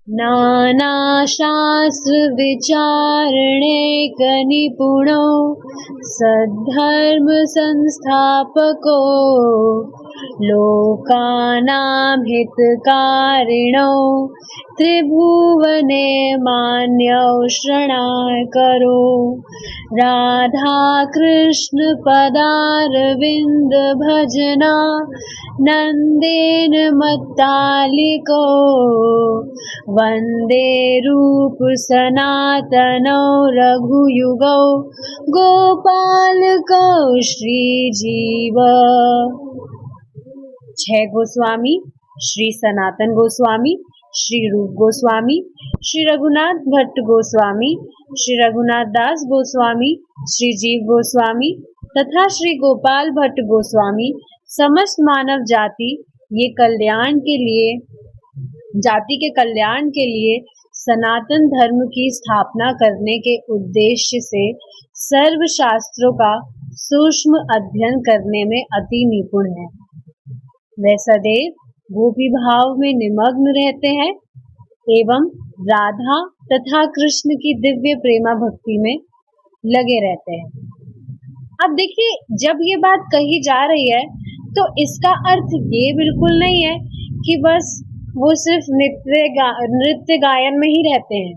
नानाशास्त्र विचारणैक निपुणो सद्धर्म संस्थापको लोकानां हितकारिणो त्रिभुवने मान्यो शरणाकरो राधा कृष्ण पदारविंद भजना नंदेन मत्तालिको वंदे रूप सनातनौ रघुयुगौ गोपालकौ श्रीजीव। छह गोस्वामी श्री सनातन गोस्वामी, श्री रूप गोस्वामी, श्री रघुनाथ भट्ट गोस्वामी, श्री रघुनाथ दास गोस्वामी, श्री जीव गोस्वामी तथा श्री गोपाल भट्ट गोस्वामी समस्त मानव जाति के कल्याण के लिए सनातन धर्म की स्थापना करने के उद्देश्य से सर्व शास्त्रों का सूक्ष्म अध्ययन करने में अति निपुण है। वे सदैव गोपी भाव में निमग्न रहते हैं एवं राधा तथा कृष्ण की दिव्य प्रेमा भक्ति में लगे रहते हैं। अब देखिए, जब ये बात कही जा रही है तो इसका अर्थ ये बिल्कुल नहीं है कि बस वो सिर्फ नृत्य गायन में ही रहते हैं।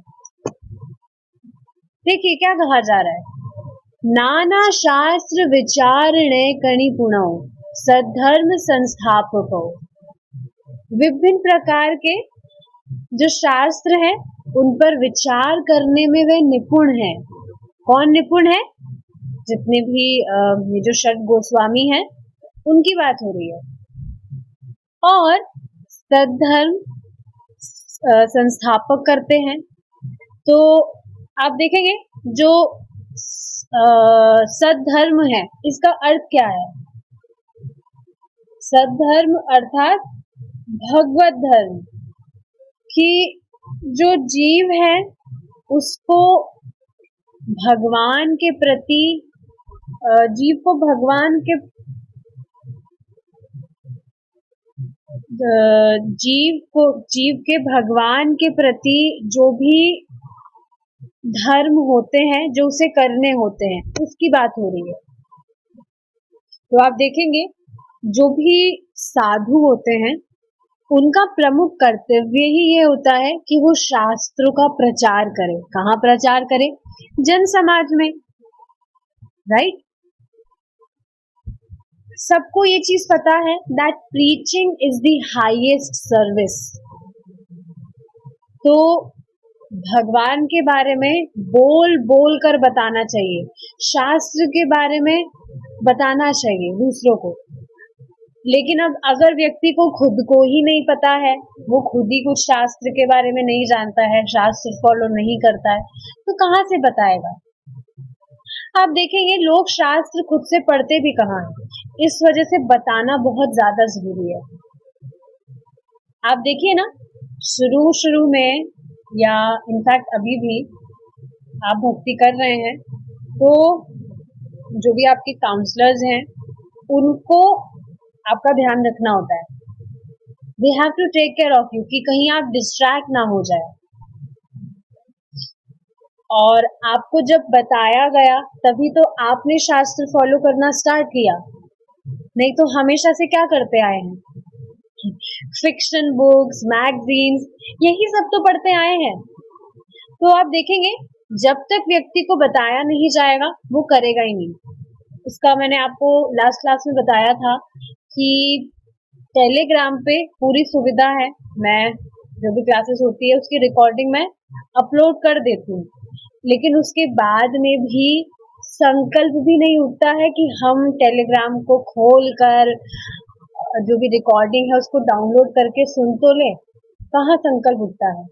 देखिए क्या कहा जा रहा है, नाना शास्त्र विचारणे कणिपुणो सद्धर्म संस्थापको। विभिन्न प्रकार के जो शास्त्र है उन पर विचार करने में वे निपुण है। कौन निपुण है? जितने भी ये जो षट गोस्वामी हैं उनकी बात हो रही है। और सद्धर्म संस्थापक करते हैं। तो आप देखेंगे जो सद्धर्म है इसका अर्थ क्या है? सद्धर्म अर्थात भगवत धर्म, कि जो जीव है उसको भगवान के प्रति, जीव को भगवान के जीव के भगवान के प्रति जो भी धर्म होते हैं, जो उसे करने होते हैं, उसकी बात हो रही है। तो आप देखेंगे जो भी साधु होते हैं उनका प्रमुख कर्तव्य ही ये होता है कि वो शास्त्रों का प्रचार करें। कहाँ प्रचार करें? जन समाज में, राइट। सबको ये चीज पता है that preaching is the highest service. तो भगवान के बारे में बोल बोल कर बताना चाहिए, शास्त्र के बारे में बताना चाहिए दूसरों को। लेकिन अब अगर व्यक्ति को खुद को ही नहीं पता है, वो खुद ही कुछ शास्त्र के बारे में नहीं जानता है, शास्त्र फॉलो नहीं करता है, तो कहाँ से बताएगा? आप देखेंगे लोग शास्त्र खुद से पढ़ते भी कहाँ हैं, इस वजह से बताना बहुत ज्यादा जरूरी है। आप देखिए ना, शुरू में या इनफैक्ट अभी भी आप भक्ति कर रहे हैं तो जो भी आपके काउंसलर्स हैं उनको आपका ध्यान रखना होता है। They have to take care of you, कि कहीं आप डिस्ट्रैक्ट ना हो जाए। और आपको जब बताया गया तभी तो आपने शास्त्र फॉलो करना स्टार्ट किया, नहीं तो हमेशा से क्या करते आए हैं? फिक्शन बुक्स, मैगजीन्स, यही सब तो पढ़ते आए हैं। तो आप देखेंगे जब तक व्यक्ति को बताया नहीं जाएगा वो करेगा ही नहीं। इसका मैंने आपको लास्ट क्लास में बताया था कि टेलीग्राम पे पूरी सुविधा है, मैं जो भी क्लासेस होती है उसकी रिकॉर्डिंग मैं अपलोड कर देती हूँ, लेकिन उसके बाद में भी संकल्प भी नहीं उठता है कि हम टेलीग्राम को खोल कर जो भी रिकॉर्डिंग है उसको डाउनलोड करके सुन तो ले। कहाँ संकल्प उठता है?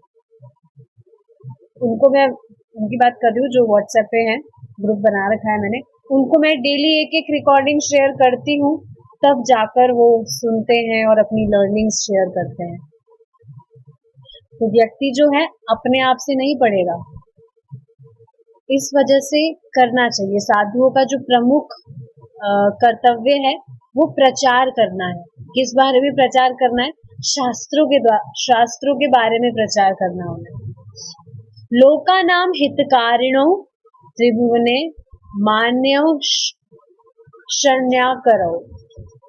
उनको मैं उनकी बात कर रही हूँ जो व्हाट्सएप पे हैं, ग्रुप बना रखा है मैंने, उनको मैं डेली एक रिकॉर्डिंग शेयर करती हूँ, तब जाकर वो सुनते हैं और अपनी लर्निंग्स शेयर करते हैं। तो व्यक्ति जो है अपने आप से नहीं पढ़ेगा, इस वजह से करना चाहिए। साधुओं का जो प्रमुख कर्तव्य है वो प्रचार करना है। किस बारे में प्रचार करना है? शास्त्रों के बारे में प्रचार करना उन्हें। लोका नाम हितकारिणो त्रिभुवने मान्यो शरण्या करो।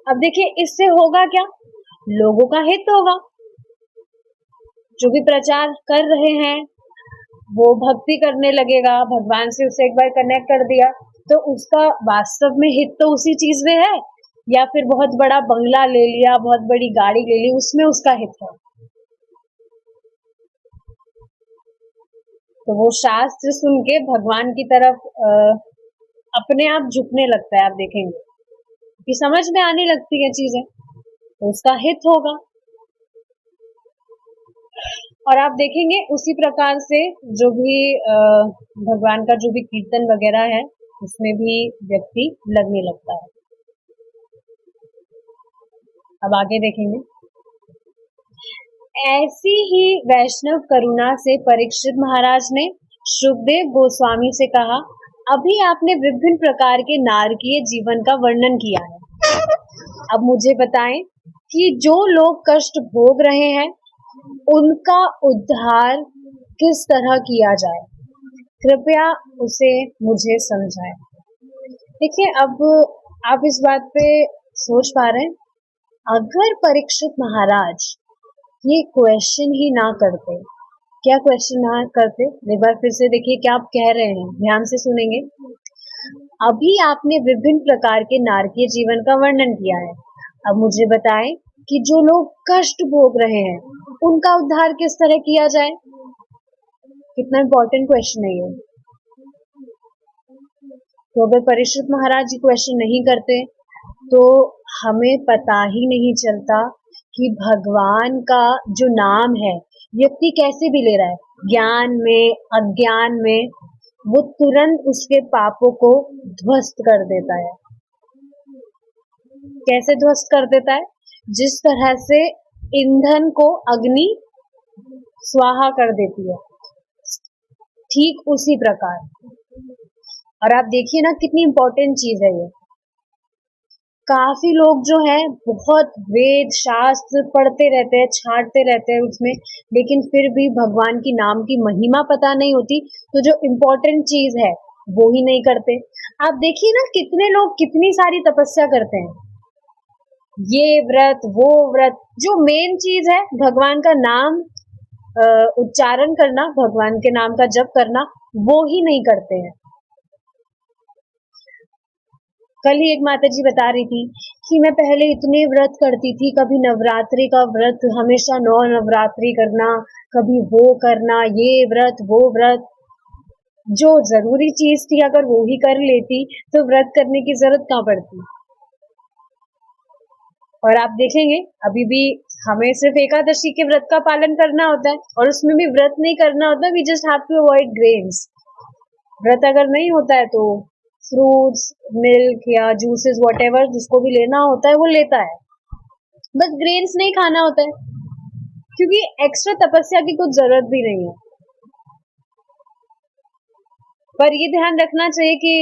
अब देखिए इससे होगा क्या, लोगों का हित होगा। जो भी प्रचार कर रहे हैं वो भक्ति करने लगेगा, भगवान से उसे एक बार कनेक्ट कर दिया तो उसका वास्तव में हित तो उसी चीज में है, या फिर बहुत बड़ा बंगला ले लिया, बहुत बड़ी गाड़ी ले ली, उसमें उसका हित है। तो वो शास्त्र सुन के भगवान की तरफ अपने आप झुकने लगता है। आप देखेंगे कि समझ में आने लगती है चीजें, तो उसका हित होगा। और आप देखेंगे उसी प्रकार से जो भी भगवान का जो भी कीर्तन वगैरह है उसमें भी व्यक्ति लगने लगता है। अब आगे देखेंगे, ऐसी ही वैष्णव करुणा से परीक्षित महाराज ने शुकदेव गोस्वामी से कहा, अभी आपने विभिन्न प्रकार के नारकीय जीवन का वर्णन किया है, अब मुझे बताएं कि जो लोग कष्ट भोग रहे हैं उनका उद्धार किस तरह किया जाए, कृपया उसे मुझे समझाएं। देखिए अब आप इस बात पे सोच पा रहे हैं, अगर परीक्षित महाराज ये क्वेश्चन ही ना करते, क्या क्वेश्चन ना करते, एक बार फिर से देखिए क्या आप कह रहे हैं, ध्यान से सुनेंगे। अभी आपने विभिन्न प्रकार के नारकीय जीवन का वर्णन किया है, अब मुझे बताएं कि जो लोग कष्ट भोग रहे हैं उनका उद्धार किस तरह किया जाए। कितना इंपॉर्टेंट क्वेश्चन है ये। तो अगर परीक्षित महाराज ये क्वेश्चन नहीं करते तो हमें पता ही नहीं चलता कि भगवान का जो नाम है व्यक्ति कैसे भी ले रहा है, ज्ञान में अज्ञान में, वो तुरंत उसके पापों को ध्वस्त कर देता है। कैसे ध्वस्त कर देता है? जिस तरह से ईंधन को अग्नि स्वाहा कर देती है, ठीक उसी प्रकार। और आप देखिए ना कितनी इंपॉर्टेंट चीज है ये। काफी लोग जो है बहुत वेद शास्त्र पढ़ते रहते हैं, छांटते रहते हैं उसमें, लेकिन फिर भी भगवान की नाम की महिमा पता नहीं होती, तो जो इम्पोर्टेंट चीज है वो ही नहीं करते। आप देखिए ना कितने लोग कितनी सारी तपस्या करते हैं, ये व्रत वो व्रत, जो मेन चीज है भगवान का नाम उच्चारण करना, भगवान के नाम का जप करना, वो ही नहीं करते हैं। कल ही एक माता जी बता रही थी कि मैं पहले इतने व्रत करती थी, कभी नवरात्रि का व्रत, हमेशा 9 नवरात्रि करना, कभी वो करना, ये व्रत वो व्रत, जो जरूरी चीज थी अगर वो ही कर लेती तो व्रत करने की जरूरत कहाँ पड़ती। और आप देखेंगे अभी भी हमें सिर्फ एकादशी के व्रत का पालन करना होता है, और उसमें भी व्रत नहीं करना होता, we just have to avoid grains. व्रत अगर नहीं होता है तो फ्रूट्स, मिल्क या जूसेस व्हाटएवर जिसको भी लेना होता है वो लेता है, बस ग्रेन्स नहीं खाना होता है, क्योंकि एक्स्ट्रा तपस्या की कुछ जरूरत भी नहीं है। पर ये ध्यान रखना चाहिए कि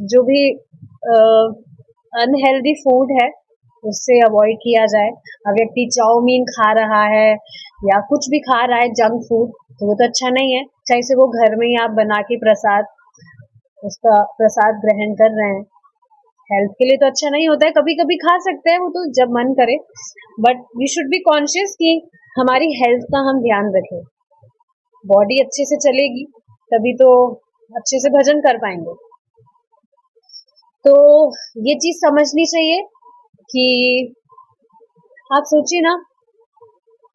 जो भी अनहेल्दी फूड है उससे अवॉइड किया जाए। अगर व्यक्ति चाउमीन खा रहा है या कुछ भी खा रहा है जंक फूड, तो वो तो अच्छा नहीं है, चाहे से वो घर में ही आप बना के उसका प्रसाद ग्रहण कर रहे हैं, हेल्थ के लिए तो अच्छा नहीं होता है। कभी कभी खा सकते हैं वो तो जब मन करे, but we should be conscious कि हमारी हेल्थ का हम ध्यान रखें। बॉडी अच्छे से चलेगी तभी तो अच्छे से भजन कर पाएंगे। तो ये चीज समझनी चाहिए कि आप सोचिए ना,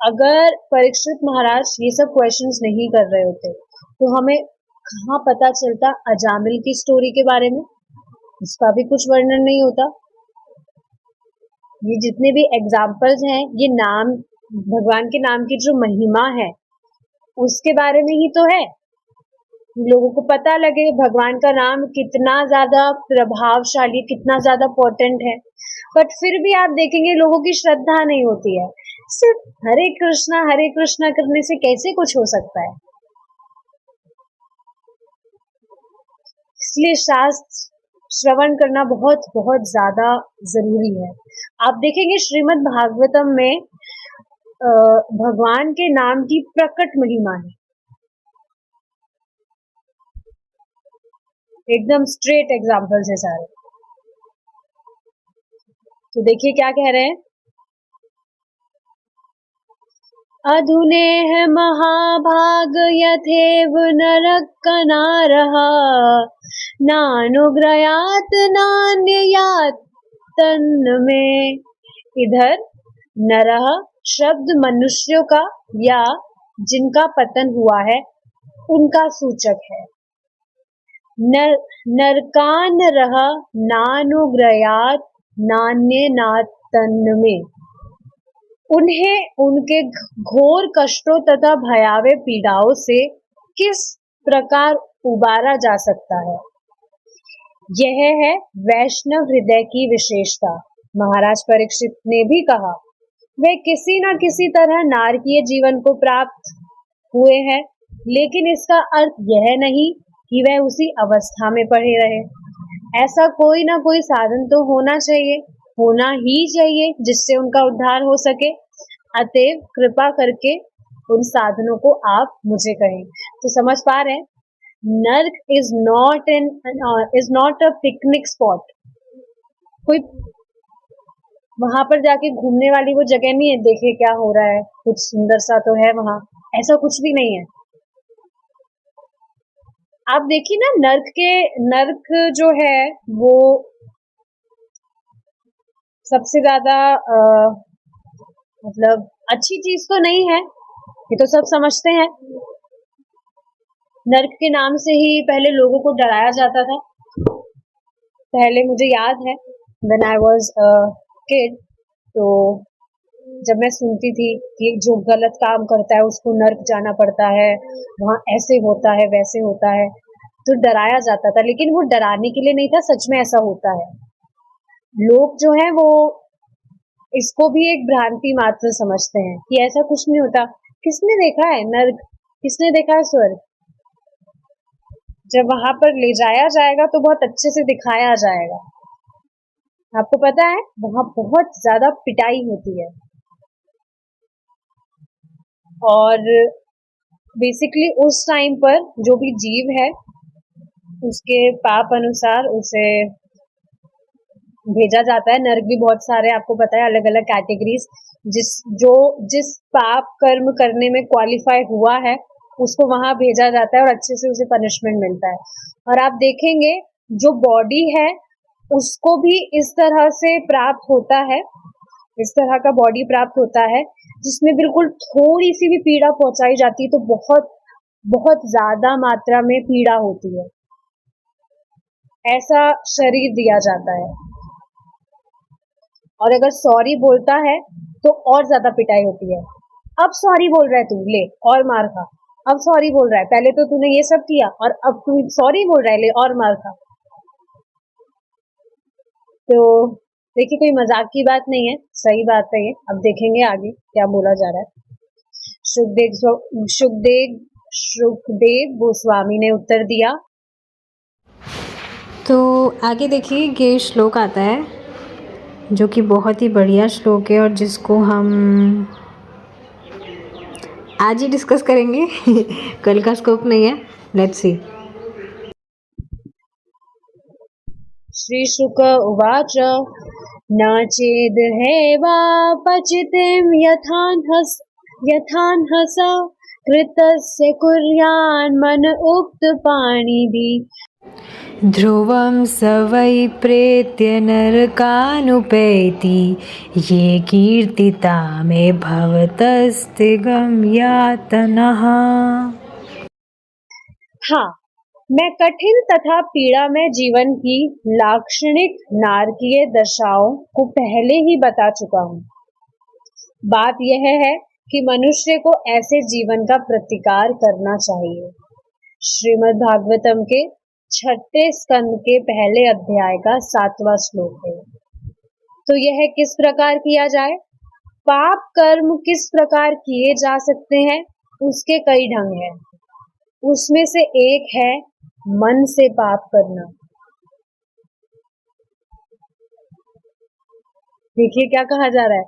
अगर परीक्षित महाराज ये सब क्वेश्चंस नहीं कर रहे होते तो हमें कहाँ पता चलता अजामिल की स्टोरी के बारे में, उसका भी कुछ वर्णन नहीं होता। ये जितने भी एग्जाम्पल्स हैं ये नाम, भगवान के नाम की जो महिमा है उसके बारे में ही तो है, लोगों को पता लगे भगवान का नाम कितना ज्यादा प्रभावशाली, कितना ज्यादा पोटेंट है। बट फिर भी आप देखेंगे लोगों की श्रद्धा नहीं होती है, सिर्फ हरे कृष्णा करने से कैसे कुछ हो सकता है। इसलिए शास्त्र श्रवण करना बहुत बहुत ज्यादा जरूरी है। आप देखेंगे श्रीमद् भागवतम में भगवान के नाम की प्रकट महिमा है। एकदम स्ट्रेट एग्जाम्पल्स है सारे। तो देखिए क्या कह रहे हैं, अधुनेह महाभाग यथेव नरकनारः नानुग्रयात नान्ययात तन्मे। इधर नरह शब्द मनुष्यों का या जिनका पतन हुआ है उनका सूचक है। नरकान रह नानुग्रयात नान्य नातन्मे। उन्हें उनके घोर कष्टों तथा भयावह पीड़ाओं से किस प्रकार उबारा जा सकता है, यह है वैष्णव हृदय की विशेषता। महाराज परीक्षित ने भी कहा, वे किसी न किसी तरह नारकीय जीवन को प्राप्त हुए हैं, लेकिन इसका अर्थ यह नहीं कि वह उसी अवस्था में पड़े रहे। ऐसा कोई ना कोई साधन तो होना चाहिए, होना ही चाहिए, जिससे उनका उद्धार हो सके। अतएव कृपा करके उन साधनों को आप मुझे कहें। तो समझ पा रहे हैं, नर्क is not a picnic spot. कोई वहां पर जाके घूमने वाली वो जगह नहीं है, देखे क्या हो रहा है, कुछ सुंदर सा तो है वहां, ऐसा कुछ भी नहीं है। आप देखिए ना, नर्क जो है वो सबसे ज्यादा मतलब अच्छी चीज तो नहीं है, ये तो सब समझते हैं। नर्क के नाम से ही पहले लोगों को डराया जाता था। पहले मुझे याद है when I was a kid, तो जब मैं सुनती थी कि जो गलत काम करता है उसको नर्क जाना पड़ता है, वहां ऐसे होता है वैसे होता है, तो डराया जाता था। लेकिन वो डराने के लिए नहीं था, सच में ऐसा होता है। लोग जो है वो इसको भी एक भ्रांति मात्र समझते हैं कि ऐसा कुछ नहीं होता। किसने देखा है नर्क, किसने देखा है स्वर्ग? जब वहां पर ले जाया जाएगा तो बहुत अच्छे से दिखाया जाएगा। आपको पता है वहां बहुत ज्यादा पिटाई होती है, और बेसिकली उस टाइम पर जो भी जीव है उसके पाप अनुसार उसे भेजा जाता है। नर्क भी बहुत सारे आपको पता है, अलग अलग कैटेगरीज। जिस पाप कर्म करने में क्वालिफाई हुआ है उसको वहां भेजा जाता है और अच्छे से उसे पनिशमेंट मिलता है। और आप देखेंगे जो बॉडी है उसको भी इस तरह से प्राप्त होता है, इस तरह का बॉडी प्राप्त होता है जिसमें बिल्कुल थोड़ी सी भी पीड़ा पहुंचाई जाती है तो बहुत बहुत ज्यादा मात्रा में पीड़ा होती है। ऐसा शरीर दिया जाता है। और अगर सॉरी बोलता है तो और ज्यादा पिटाई होती है। अब सॉरी बोल रहा है तू, ले और मार खा। अब सॉरी बोल रहा है, पहले तो तूने ये सब किया और अब तू सॉरी बोल रहा है, ले और मार खा। तो देखिए कोई मजाक की बात नहीं है, सही बात है ये। अब देखेंगे आगे क्या बोला जा रहा है। सुखदेव गोस्वामी ने उत्तर दिया। तो आगे देखिए ये श्लोक आता है जो कि बहुत ही बढ़िया श्लोक है और जिसको हम आज ही डिस्कस करेंगे कल का स्कोप नहीं है। Let's see. श्री शुक उवाच न चेद हैवापचितिं यथान्हस कृतस्य कुर्यान् मन उक्त पाणिभिः। ध्रुवं स वै प्रेत्य नरकानुपैति ये कीर्तिता मे भवतस्तिगं यातनः। हाँ, मैं कठिन तथा पीड़ामय जीवन की लाक्षणिक नारकीय दशाओं को पहले ही बता चुका हूँ। बात यह है कि मनुष्य को ऐसे जीवन का प्रतिकार करना चाहिए। श्रीमद् भागवतम के 6 स्कंद के पहले अध्याय का 7वां श्लोक है। तो यह किस प्रकार किया जाए, पाप कर्म किस प्रकार किए जा सकते हैं, उसके कई ढंग हैं। उसमें से एक है मन से पाप करना। देखिए क्या कहा जा रहा है,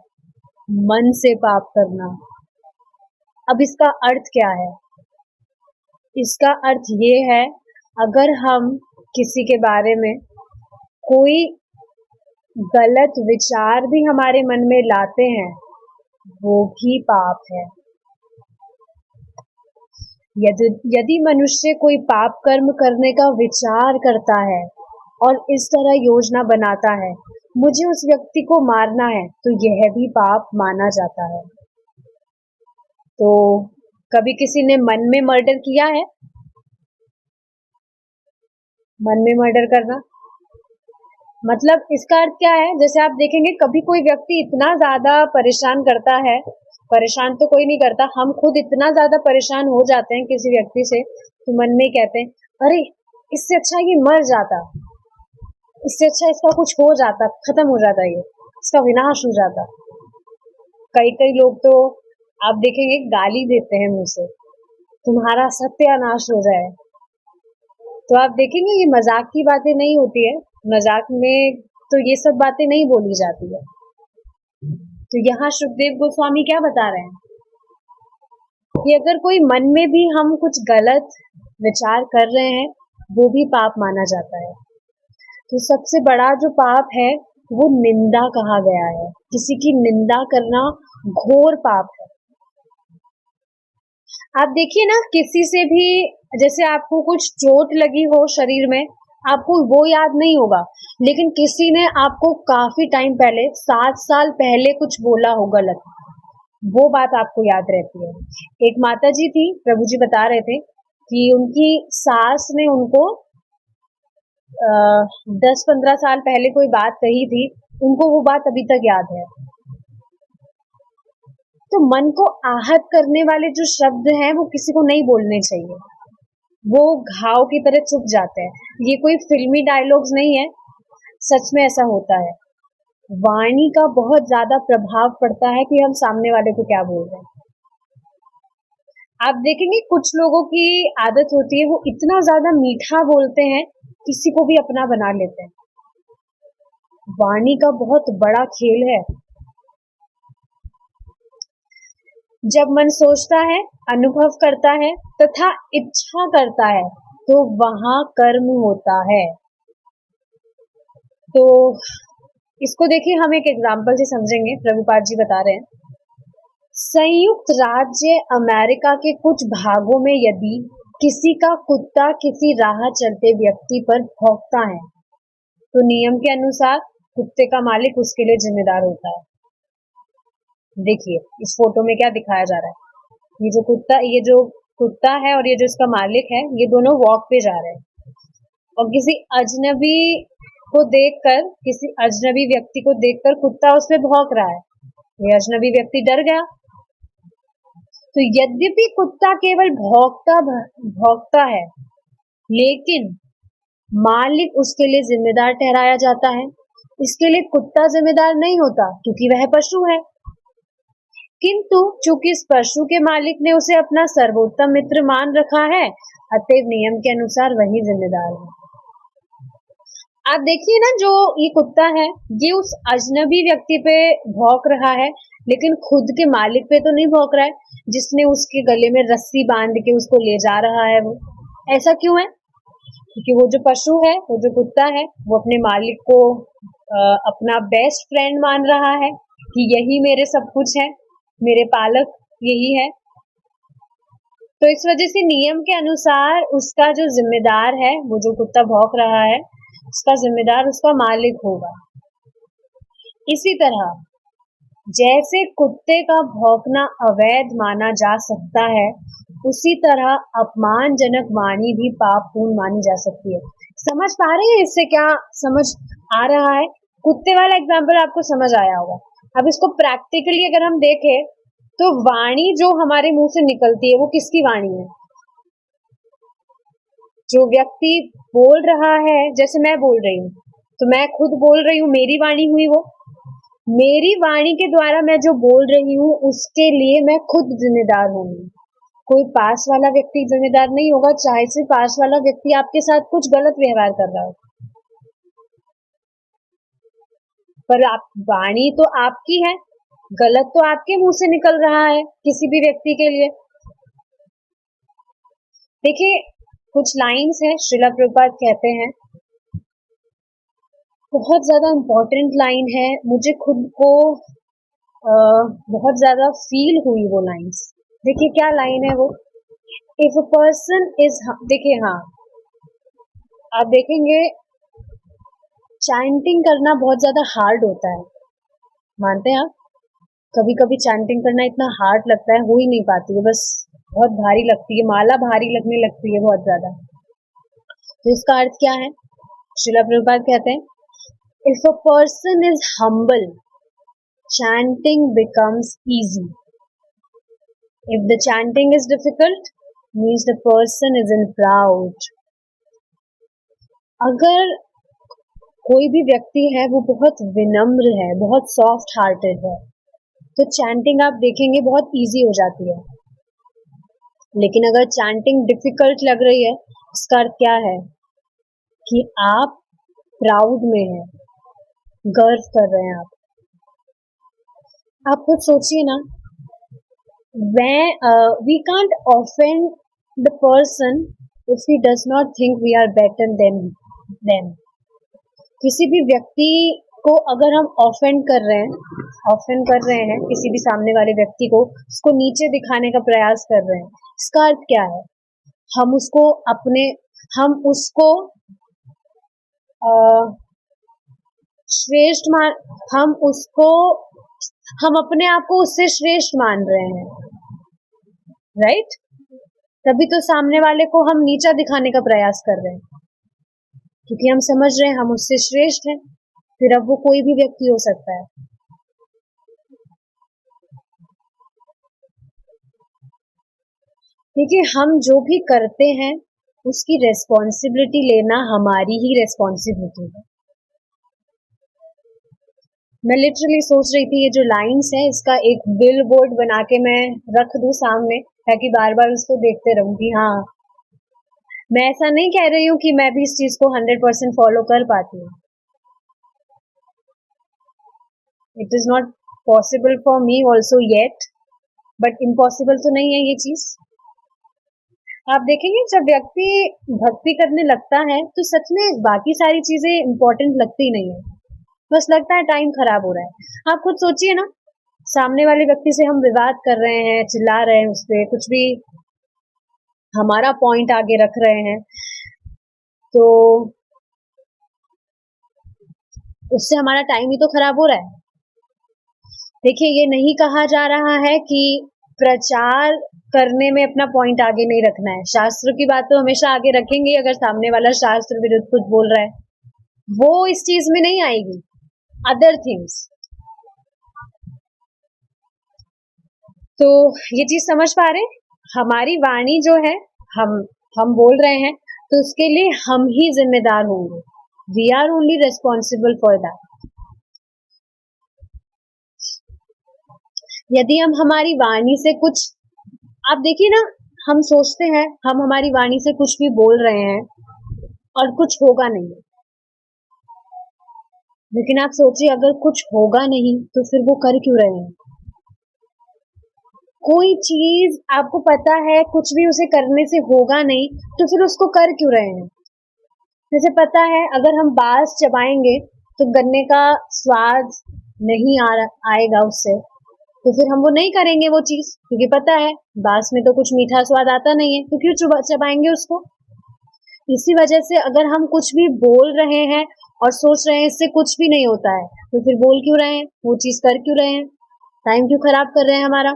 मन से पाप करना। अब इसका अर्थ क्या है? इसका अर्थ ये है, अगर हम किसी के बारे में कोई गलत विचार भी हमारे मन में लाते हैं, वो भी पाप है। यदि मनुष्य कोई पाप कर्म करने का विचार करता है और इस तरह योजना बनाता है, मुझे उस व्यक्ति को मारना है, तो यह भी पाप माना जाता है। तो कभी किसी ने मन में मर्डर किया है? मन में मर्डर करना मतलब इसका अर्थ क्या है? जैसे आप देखेंगे कभी कोई व्यक्ति इतना ज्यादा परेशान करता है, परेशान तो कोई नहीं करता, हम खुद इतना ज्यादा परेशान हो जाते हैं किसी व्यक्ति से, तो मन में कहते हैं, अरे इससे अच्छा ये मर जाता, इससे अच्छा इसका कुछ हो जाता, खत्म हो जाता, ये इसका विनाश हो जाता। कई कई लोग तो आप देखेंगे गाली देते हैं मुंह से, तुम्हारा सत्यानाश हो जाए। तो आप देखेंगे ये मजाक की बातें नहीं होती है, मजाक में तो ये सब बातें नहीं बोली जाती है। तो यहाँ शुकदेव गोस्वामी क्या बता रहे हैं कि अगर कोई मन में भी हम कुछ गलत विचार कर रहे हैं, वो भी पाप माना जाता है। तो सबसे बड़ा जो पाप है वो निंदा कहा गया है। किसी की निंदा करना घोर पाप है। आप देखिए ना, किसी से भी जैसे आपको कुछ चोट लगी हो शरीर में, आपको वो याद नहीं होगा, लेकिन किसी ने आपको काफी टाइम पहले 7 साल पहले कुछ बोला हो गलत, वो बात आपको याद रहती है। एक माता जी थी, प्रभु जी बता रहे थे कि उनकी सास ने उनको 10-15 साल पहले कोई बात कही थी, उनको वो बात अभी तक याद है। तो मन को आहत करने वाले जो शब्द हैं वो किसी को नहीं बोलने चाहिए, वो घाव की तरह चुभ जाते हैं। ये कोई फिल्मी डायलॉग्स नहीं है, सच में ऐसा होता है। वाणी का बहुत ज्यादा प्रभाव पड़ता है कि हम सामने वाले को क्या बोल रहे हैं। आप देखेंगे कुछ लोगों की आदत होती है, वो इतना ज्यादा मीठा बोलते हैं, किसी को भी अपना बना लेते हैं। वाणी का बहुत बड़ा खेल है। जब मन सोचता है, अनुभव करता है तथा इच्छा करता है, तो वहां कर्म होता है। तो इसको देखिए, हम एक एग्जाम्पल से समझेंगे। प्रभुपाद जी बता रहे हैं, संयुक्त राज्य अमेरिका के कुछ भागों में यदि किसी का कुत्ता किसी राह चलते व्यक्ति पर भौंकता है, तो नियम के अनुसार कुत्ते का मालिक उसके लिए जिम्मेदार होता है। देखिए इस फोटो में क्या दिखाया जा रहा है, ये जो कुत्ता है और ये जो इसका मालिक है, ये दोनों वॉक पे जा रहे हैं और किसी अजनबी व्यक्ति को देखकर कुत्ता उस पे भौंक रहा है। ये अजनबी व्यक्ति डर गया। तो यद्यपि कुत्ता केवल भौंकता है, लेकिन मालिक उसके लिए जिम्मेदार ठहराया जाता है। इसके लिए कुत्ता जिम्मेदार नहीं होता, क्योंकि वह पशु है। किंतु चूंकि इस पशु के मालिक ने उसे अपना सर्वोत्तम मित्र मान रखा है, अतएव नियम के अनुसार वही जिम्मेदार है। आप देखिए ना, जो ये कुत्ता है, ये उस अजनबी व्यक्ति पे भौंक रहा है, लेकिन खुद के मालिक पे तो नहीं भौंक रहा है, जिसने उसके गले में रस्सी बांध के उसको ले जा रहा है। वो ऐसा क्यों है? क्योंकि वो जो पशु है, वो जो कुत्ता है, वो अपने मालिक को अपना बेस्ट फ्रेंड मान रहा है कि यही मेरे सब कुछ है, मेरे पालक यही है। तो इस वजह से नियम के अनुसार उसका जो जिम्मेदार है, वो जो कुत्ता भौंक रहा है, उसका जिम्मेदार उसका मालिक होगा। इसी तरह जैसे कुत्ते का भौंकना अवैध माना जा सकता है, उसी तरह अपमानजनक वाणी भी पापपूर्ण मानी जा सकती है। समझ पा रहे हैं इससे क्या समझ आ रहा है? कुत्ते वाला एग्जाम्पल आपको समझ आया होगा। अब इसको प्रैक्टिकली अगर हम देखें, तो वाणी जो हमारे मुंह से निकलती है, वो किसकी वाणी है? जो व्यक्ति बोल रहा है, जैसे मैं बोल रही हूँ, तो मैं खुद बोल रही हूँ, मेरी वाणी हुई वो। मेरी वाणी के द्वारा मैं जो बोल रही हूँ, उसके लिए मैं खुद जिम्मेदार होंगी। कोई पास वाला व्यक्ति जिम्मेदार नहीं होगा, चाहे से पास वाला व्यक्ति आपके साथ कुछ गलत व्यवहार कर रहा हो। पर वाणी तो आपकी है, गलत तो आपके मुंह से निकल रहा है किसी भी व्यक्ति के लिए। देखिए, कुछ लाइंस है श्रीला प्रभुपाद कहते हैं, बहुत ज्यादा इम्पोर्टेंट लाइन है, मुझे खुद को बहुत ज्यादा फील हुई वो लाइंस। देखिए क्या लाइन है वो, इफ अ पर्सन इज, देखिए हाँ, आप देखेंगे चैंटिंग करना बहुत ज्यादा हार्ड होता है, मानते हैं आप? कभी कभी चैंटिंग करना इतना हार्ड लगता है, हो ही नहीं पाती है, बस बहुत भारी लगती है, माला भारी लगने लगती है बहुत ज्यादा। तो इसका अर्थ क्या है? श्रीला प्रभुपाद कहते हैं, if a person is humble, chanting becomes easy. If the chanting is difficult, means the person is in proud. अगर कोई भी व्यक्ति है वो बहुत विनम्र है, बहुत सॉफ्ट हार्टेड है, तो चैंटिंग आप देखेंगे बहुत इजी हो जाती है। लेकिन अगर चैंटिंग डिफिकल्ट लग रही है, इसका अर्थ क्या है कि आप प्राउड में हैं, गर्व कर रहे हैं आप खुद सोचिए ना, we can't offend the person if he does not think we are better than them. किसी भी व्यक्ति को अगर हम ऑफेंड कर रहे हैं किसी भी सामने वाले व्यक्ति को, उसको नीचे दिखाने का प्रयास कर रहे हैं, इसका अर्थ क्या है? हम उसको हम अपने आप को उससे श्रेष्ठ मान रहे हैं, राइट? तभी तो सामने वाले को हम नीचा दिखाने का प्रयास कर रहे हैं, क्योंकि हम समझ रहे हैं हम उससे श्रेष्ठ हैं। फिर अब वो कोई भी व्यक्ति हो सकता है। देखिए, हम जो भी करते हैं उसकी रेस्पॉन्सिबिलिटी लेना हमारी ही रेस्पॉन्सिबिलिटी है। मैं लिटरली सोच रही थी ये जो लाइन्स है इसका एक बिल बोर्ड बना के मैं रख दूं सामने, ताकि बार बार उसको देखते रहूं कि हाँ, मैं ऐसा नहीं कह रही हूँ कि मैं भी इस चीज को 100% फॉलो कर पाती हूँ। It is not possible for me also yet, but impossible तो नहीं है ये चीज। आप देखेंगे जब व्यक्ति भक्ति करने लगता है तो सच में बाकी सारी चीजें इंपॉर्टेंट लगती नहीं है, बस लगता है टाइम खराब हो रहा है। आप खुद सोचिए ना, सामने वाले व्यक्ति से हम विवाद कर रहे हैं, चिल्ला रहे हैं, उस पर कुछ भी हमारा पॉइंट आगे रख रहे हैं, तो उससे हमारा टाइम ही तो खराब हो रहा है। देखिए, ये नहीं कहा जा रहा है कि प्रचार करने में अपना पॉइंट आगे नहीं रखना है। शास्त्र की बात तो हमेशा आगे रखेंगे, अगर सामने वाला शास्त्र विरुद्ध कुछ बोल रहा है, वो इस चीज में नहीं आएगी, अदर थिंग्स। तो ये चीज समझ पा रहे, हमारी वाणी जो है, हम बोल रहे हैं तो उसके लिए हम ही जिम्मेदार होंगे। We are only responsible for that. यदि हम हमारी वाणी से कुछ, आप देखिए ना, हम सोचते हैं हम हमारी वाणी से कुछ भी बोल रहे हैं और कुछ होगा नहीं, लेकिन आप सोचिए अगर कुछ होगा नहीं तो फिर वो कर क्यों रहे हैं? कोई चीज आपको पता है कुछ भी उसे करने से होगा नहीं, तो फिर उसको कर क्यों रहे हैं? जैसे पता है अगर हम बांस चबाएंगे तो गन्ने का स्वाद नहीं आएगा उससे, तो फिर हम वो नहीं करेंगे वो चीज, क्योंकि पता है बांस में तो कुछ मीठा स्वाद आता नहीं है, तो क्यों चबाएंगे उसको? इसी वजह से अगर हम कुछ भी बोल रहे हैं और सोच रहे हैं इससे कुछ भी नहीं होता है, तो फिर बोल क्यों रहे हैं, वो चीज कर क्यों रहे हैं, टाइम क्यों खराब कर रहे हैं हमारा?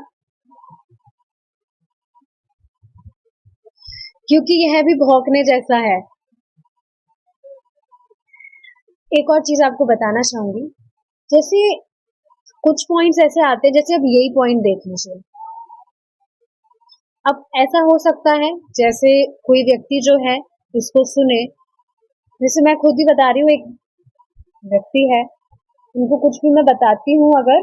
क्योंकि यह भी भौंकने जैसा है। एक और चीज आपको बताना चाहूंगी, जैसे कुछ पॉइंट्स ऐसे आते हैं, जैसे अब यही पॉइंट देख लीजिए। अब ऐसा हो सकता है जैसे कोई व्यक्ति जो है इसको सुने, जैसे मैं खुद ही बता रही हूँ, एक व्यक्ति है, उनको कुछ भी मैं बताती हूँ अगर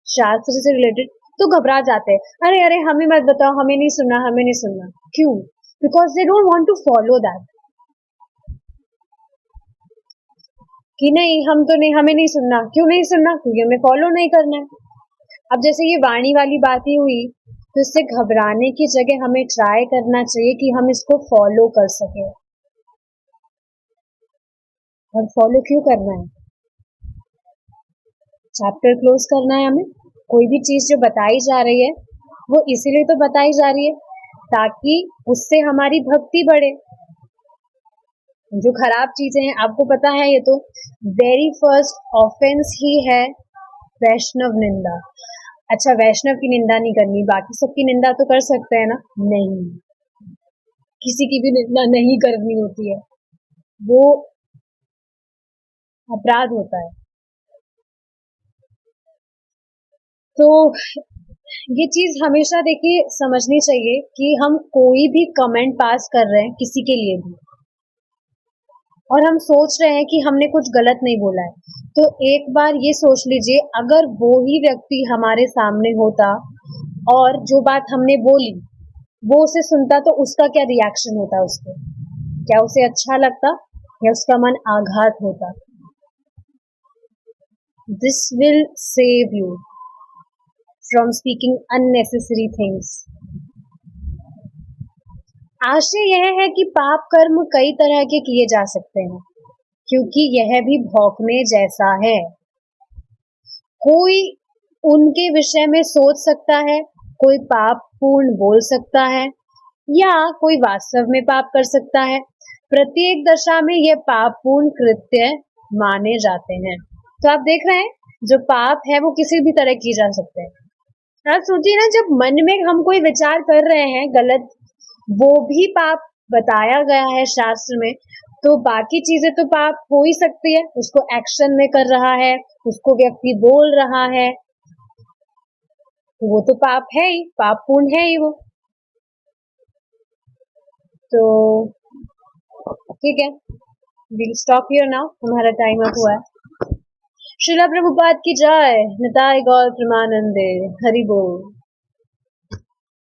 शास्त्र से रिलेटेड, तो घबरा जाते हैं, अरे अरे हमें मत बताओ, हमें नहीं सुनना, हमें नहीं सुनना। क्यों? Because they don't want to follow that, कि नहीं हम तो नहीं, हमें नहीं सुनना। क्यों नहीं सुनना? क्योंकि हमें फॉलो नहीं करना है। अब जैसे ये वाणी वाली बात ही हुई, तो इससे घबराने की जगह हमें ट्राई करना चाहिए कि हम इसको फॉलो कर सके। और फॉलो क्यों करना है? चैप्टर क्लोज करना है हमें। कोई भी चीज जो बताई जा रही है वो इसीलिए तो बताई जा रही है ताकि उससे हमारी भक्ति बढ़े। जो खराब चीजें हैं आपको पता है, ये तो वेरी फर्स्ट ऑफेंस ही है वैष्णव निंदा। अच्छा, वैष्णव की निंदा नहीं करनी, बाकी सबकी निंदा तो कर सकते हैं ना? नहीं, किसी की भी निंदा नहीं करनी होती है, वो अपराध होता है। तो ये चीज हमेशा देखिए समझनी चाहिए कि हम कोई भी कमेंट पास कर रहे हैं किसी के लिए भी, और हम सोच रहे हैं कि हमने कुछ गलत नहीं बोला है, तो एक बार ये सोच लीजिए, अगर वो ही व्यक्ति हमारे सामने होता और जो बात हमने बोली वो उसे सुनता, तो उसका क्या रिएक्शन होता उसके? क्या उसे अच्छा लगता या उसका मन आघात होता? This will save you from speaking unnecessary things. आशय यह है कि पाप कर्म कई तरह के किए जा सकते हैं, क्योंकि यह भी भौंकने जैसा है। कोई उनके विषय में सोच सकता है, कोई पाप पूर्ण बोल सकता है, या कोई वास्तव में पाप कर सकता है। प्रत्येक दशा में यह पाप पूर्ण कृत्य माने जाते हैं। तो आप देख रहे हैं, जो पाप है वो किसी भी तरह किए जा सकते हैं। आप सोचिए ना, जब मन में हम कोई विचार कर रहे हैं गलत, वो भी पाप बताया गया है शास्त्र में, तो बाकी चीजें तो पाप हो ही सकती है। उसको एक्शन में कर रहा है, उसको व्यक्ति बोल रहा है, तो वो तो पाप है ही, पाप पूर्ण है ही वो। तो ठीक है, विल स्टॉप हियर नाउ, हमारा टाइम अप हुआ है। श्रीला प्रभुपाद की जय। निताय गौर प्रेमानंदे। हरि बोल।